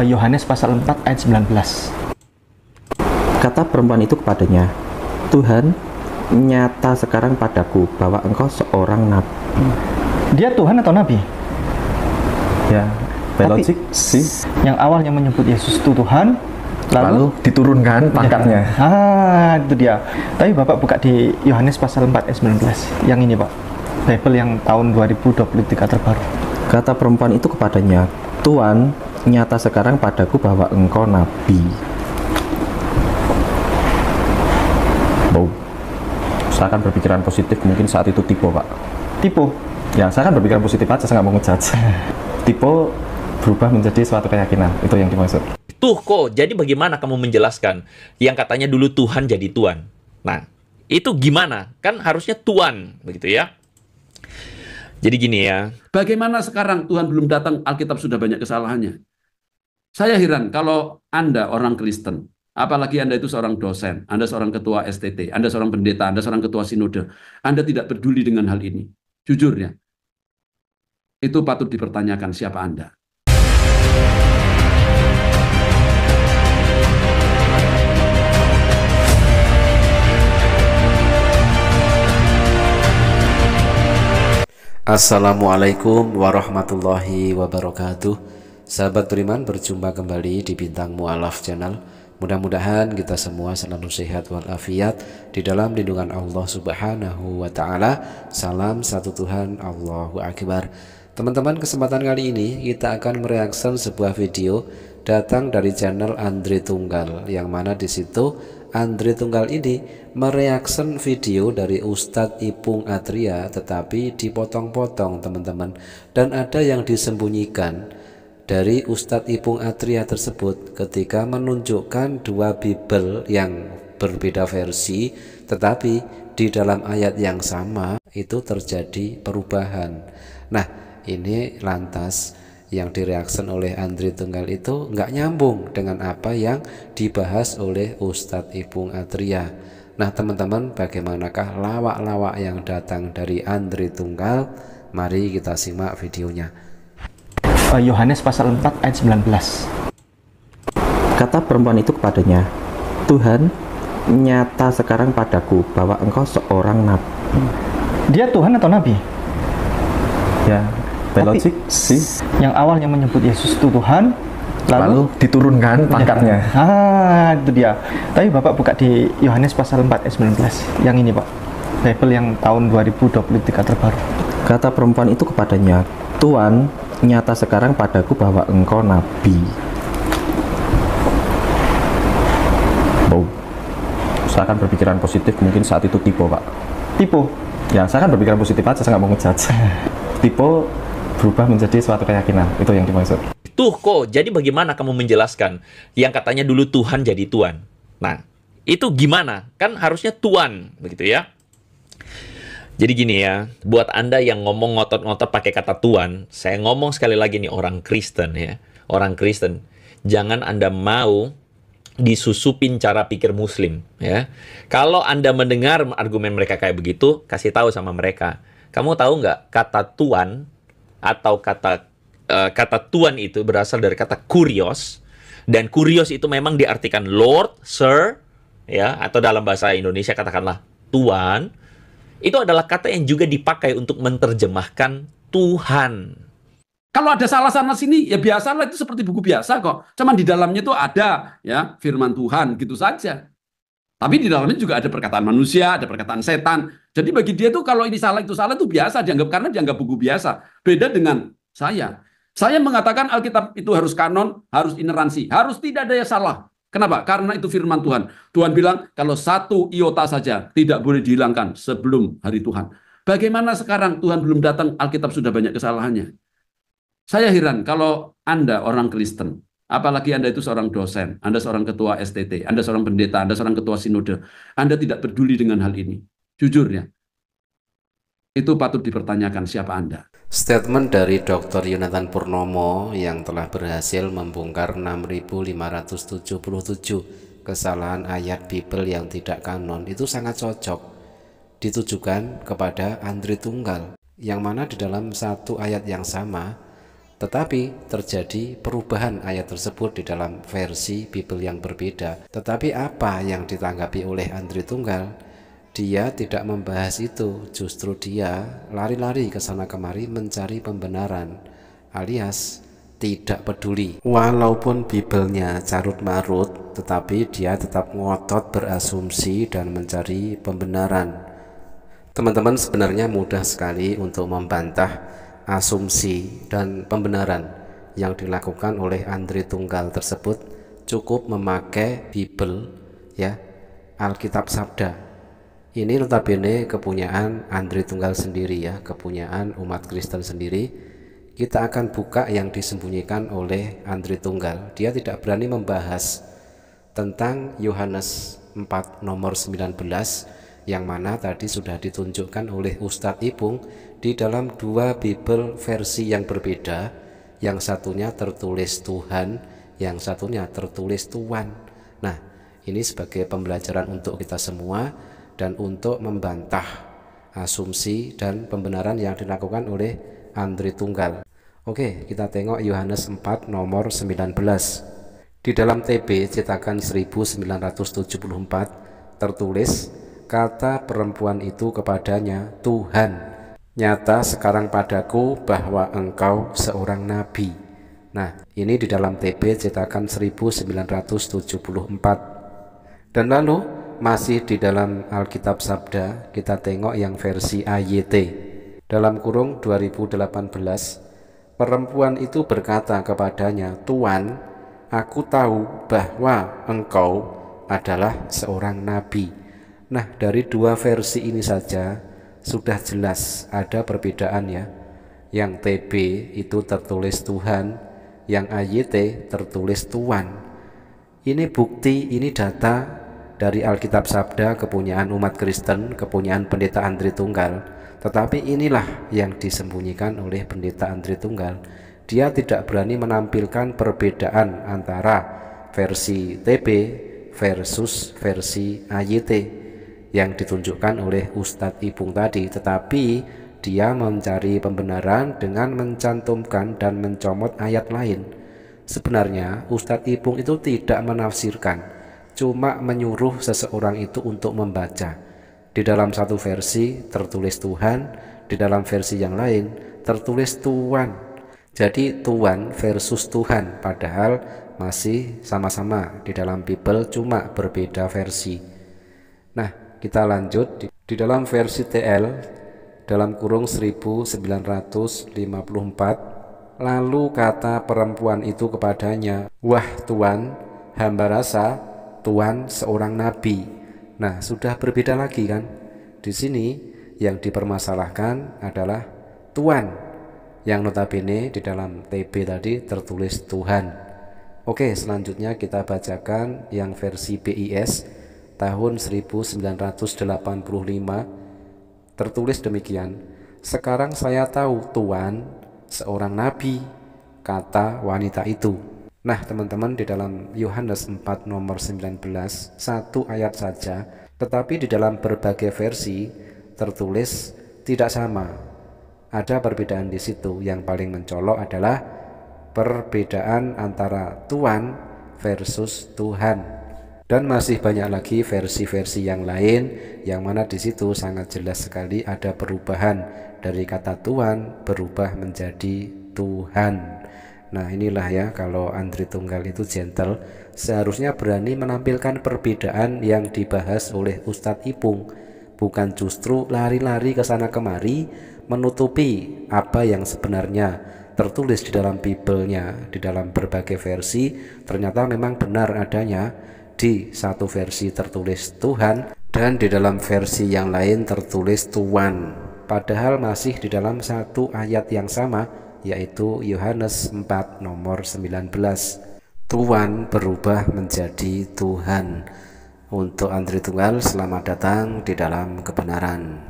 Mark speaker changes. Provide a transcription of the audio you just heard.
Speaker 1: Yohanes pasal 4 ayat 19.
Speaker 2: Kata perempuan itu kepadanya, Tuhan, nyata sekarang padaku bahwa engkau seorang nabi.
Speaker 1: Dia Tuhan atau nabi?
Speaker 3: Ya,
Speaker 1: Tapi
Speaker 3: logik sih.
Speaker 1: yang awalnya menyebut Yesus itu Tuhan,
Speaker 3: Lalu diturunkan pangkatnya.
Speaker 1: Itu dia. Tapi Bapak buka di Yohanes pasal 4 ayat 19. Yang ini, Pak. Bible yang tahun 2023 terbaru.
Speaker 2: Kata perempuan itu kepadanya, Tuhan, nyata sekarang padaku bahwa engkau nabi.
Speaker 3: Saya akan berpikiran positif, mungkin saat itu tipe, Pak.
Speaker 1: Tipe?
Speaker 3: Ya, saya akan berpikiran positif aja, saya nggak mau ngejudge. Tipe berubah menjadi suatu keyakinan, itu yang dimaksud.
Speaker 4: Tuh kok, jadi bagaimana kamu menjelaskan yang katanya dulu Tuhan jadi Tuan? Nah, itu gimana? Kan harusnya Tuan, begitu ya. Jadi gini ya.
Speaker 5: Bagaimana sekarang Tuhan belum datang, Alkitab sudah banyak kesalahannya. Saya heran kalau Anda orang Kristen, apalagi Anda itu seorang dosen, Anda seorang ketua STT, Anda seorang pendeta, Anda seorang ketua sinode, Anda tidak peduli dengan hal ini. Jujur ya, itu patut dipertanyakan siapa Anda.
Speaker 6: Assalamualaikum warahmatullahi wabarakatuh. Sahabat beriman, berjumpa kembali di Bintang Mu'alaf Channel. Mudah-mudahan kita semua selalu sehat walafiat di dalam lindungan Allah Subhanahu wa Ta'ala. Salam satu Tuhan, Allahu Akbar. Teman-teman, kesempatan kali ini kita akan mereaksi sebuah video datang dari channel Andre Tunggal, yang mana di situ Andre Tunggal ini mereaksi video dari Ustadz Ipung Atria, tetapi dipotong-potong teman-teman, dan ada yang disembunyikan dari Ustadz Ipung Atria tersebut ketika menunjukkan dua Bible yang berbeda versi, tetapi di dalam ayat yang sama itu terjadi perubahan. Nah, ini lantas yang direaksi oleh Andre Tunggal itu nggak nyambung dengan apa yang dibahas oleh Ustadz Ipung Atria. Nah teman-teman, bagaimanakah lawak-lawak yang datang dari Andre Tunggal? Mari kita simak videonya.
Speaker 1: Yohanes pasal 4 ayat 19.
Speaker 2: Kata perempuan itu kepadanya, Tuhan, nyata sekarang padaku bahwa engkau seorang nabi.
Speaker 1: Dia Tuhan atau nabi?
Speaker 3: Ya, logik sih.
Speaker 1: Yang awalnya menyebut Yesus itu Tuhan,
Speaker 3: lalu diturunkan pangkatnya.
Speaker 1: Itu dia. Tapi Bapak buka di Yohanes pasal 4 ayat 19. Yang ini, Pak. Bible yang tahun 2023 terbaru.
Speaker 2: Kata perempuan itu kepadanya, Tuhan, nyata sekarang padaku bahwa engkau nabi.
Speaker 3: Saya akan berpikiran positif, mungkin saat itu tipe, Pak.
Speaker 1: Tipe?
Speaker 3: Ya, saya akan berpikiran positif aja, saya nggak mau ngejudge. Tipe berubah menjadi suatu keyakinan, itu yang dimaksud.
Speaker 4: Tuh kok, jadi bagaimana kamu menjelaskan yang katanya dulu Tuhan jadi Tuan? Nah, itu gimana? Kan harusnya Tuan, begitu ya. Jadi gini ya, buat Anda yang ngomong ngotot-ngotot pakai kata Tuan, saya ngomong sekali lagi nih, orang Kristen ya. Orang Kristen, jangan Anda mau disusupin cara pikir Muslim ya. Kalau Anda mendengar argumen mereka kayak begitu, kasih tahu sama mereka. Kamu tahu nggak kata Tuan atau kata Tuan itu berasal dari kata kurios, dan kurios itu memang diartikan Lord, Sir ya, atau dalam bahasa Indonesia katakanlah Tuan. Itu adalah kata yang juga dipakai untuk menerjemahkan Tuhan.
Speaker 5: Kalau ada salah sana sini, ya biasalah, itu seperti buku biasa kok. Cuman di dalamnya itu ada ya firman Tuhan, gitu saja. Tapi di dalamnya juga ada perkataan manusia, ada perkataan setan. Jadi bagi dia tuh kalau ini salah itu salah itu biasa dianggap, karena dianggap buku biasa. Beda dengan saya. Saya mengatakan Alkitab itu harus kanon, harus ineransi, harus tidak ada yang salah. Kenapa? Karena itu firman Tuhan. Tuhan bilang kalau satu iota saja tidak boleh dihilangkan sebelum hari Tuhan. Bagaimana sekarang Tuhan belum datang, Alkitab sudah banyak kesalahannya. Saya heran kalau Anda orang Kristen, apalagi Anda itu seorang dosen, Anda seorang ketua STT, Anda seorang pendeta, Anda seorang ketua sinode, Anda tidak peduli dengan hal ini. Jujur ya, itu patut dipertanyakan siapa Anda.
Speaker 6: Statement dari Dr. Yonathan Purnomo yang telah berhasil membongkar 6.577 kesalahan ayat Bible yang tidak kanon itu sangat cocok ditujukan kepada Andre Tunggal, yang mana di dalam satu ayat yang sama Tetapi terjadi perubahan ayat tersebut di dalam versi Bible yang berbeda. Tetapi apa yang ditanggapi oleh Andri Tunggal? Dia tidak membahas itu, justru dia lari-lari ke sana kemari mencari pembenaran, alias tidak peduli. Walaupun Biblenya carut marut, tetapi dia tetap ngotot berasumsi dan mencari pembenaran. Teman-teman, sebenarnya mudah sekali untuk membantah asumsi dan pembenaran yang dilakukan oleh Andri Tunggal tersebut. Cukup memakai Bible, ya, Alkitab Sabda. Ini notabene kepunyaan Andri Tunggal sendiri, ya, kepunyaan umat Kristen sendiri. Kita akan buka yang disembunyikan oleh Andri Tunggal. Dia tidak berani membahas tentang Yohanes 4 nomor 19 yang mana tadi sudah ditunjukkan oleh Ustadz Ipung di dalam dua Bible versi yang berbeda. Yang satunya tertulis Tuhan, yang satunya tertulis Tuan. Nah, ini sebagai pembelajaran untuk kita semua dan untuk membantah asumsi dan pembenaran yang dilakukan oleh Andri Tunggal. Oke, kita tengok Yohanes 4 nomor 19. Di dalam TB cetakan 1974 tertulis, kata perempuan itu kepadanya, Tuhan, nyata sekarang padaku bahwa engkau seorang nabi. Nah, ini di dalam TB cetakan 1974. Dan lalu masih di dalam Alkitab Sabda, kita tengok yang versi AYT. Dalam kurung 2018, perempuan itu berkata kepadanya, Tuan, aku tahu bahwa engkau adalah seorang nabi. Nah, dari dua versi ini saja sudah jelas ada perbedaan, ya. Yang TB itu tertulis Tuhan, yang AYT tertulis Tuan. Ini bukti, ini data dari Alkitab Sabda kepunyaan umat Kristen, kepunyaan Pendeta Andri Tunggal. Tetapi inilah yang disembunyikan oleh Pendeta Andri Tunggal. Dia tidak berani menampilkan perbedaan antara versi TB versus versi AYT yang ditunjukkan oleh Ustadz Ipung tadi, tetapi dia mencari pembenaran dengan mencantumkan dan mencomot ayat lain. Sebenarnya Ustadz Ipung itu tidak menafsirkan, cuma menyuruh seseorang itu untuk membaca. Di dalam satu versi tertulis Tuhan, di dalam versi yang lain tertulis Tuan. Jadi Tuan versus Tuhan, padahal masih sama-sama di dalam Bible, cuma berbeda versi. Nah, kita lanjut di dalam versi TL dalam kurung 1954. Lalu kata perempuan itu kepadanya, wah Tuan, hamba rasa Tuan seorang nabi. Nah, sudah berbeda lagi kan? Di sini yang dipermasalahkan adalah Tuan, yang notabene di dalam TB tadi tertulis Tuhan. Oke, selanjutnya kita bacakan yang versi BIS tahun 1985. Tertulis demikian, sekarang saya tahu Tuan seorang nabi, kata wanita itu. Nah, teman-teman, di dalam Yohanes 4 nomor 19, satu ayat saja, tetapi di dalam berbagai versi tertulis tidak sama. Ada perbedaan di situ. Yang paling mencolok adalah perbedaan antara Tuan versus Tuhan. Dan masih banyak lagi versi-versi yang lain yang mana di situ sangat jelas sekali ada perubahan dari kata Tuhan berubah menjadi Tuhan. Nah, inilah ya, kalau Andri Tunggal itu gentle, seharusnya berani menampilkan perbedaan yang dibahas oleh Ustadz Ipung, bukan justru lari-lari ke sana kemari menutupi apa yang sebenarnya tertulis di dalam Biblenya. Di dalam berbagai versi ternyata memang benar adanya. Di satu versi tertulis Tuhan dan di dalam versi yang lain tertulis Tuan, padahal masih di dalam satu ayat yang sama, yaitu Yohanes 4 nomor 19. Tuan berubah menjadi Tuhan. Untuk Andri Tunggal, selamat datang di dalam kebenaran.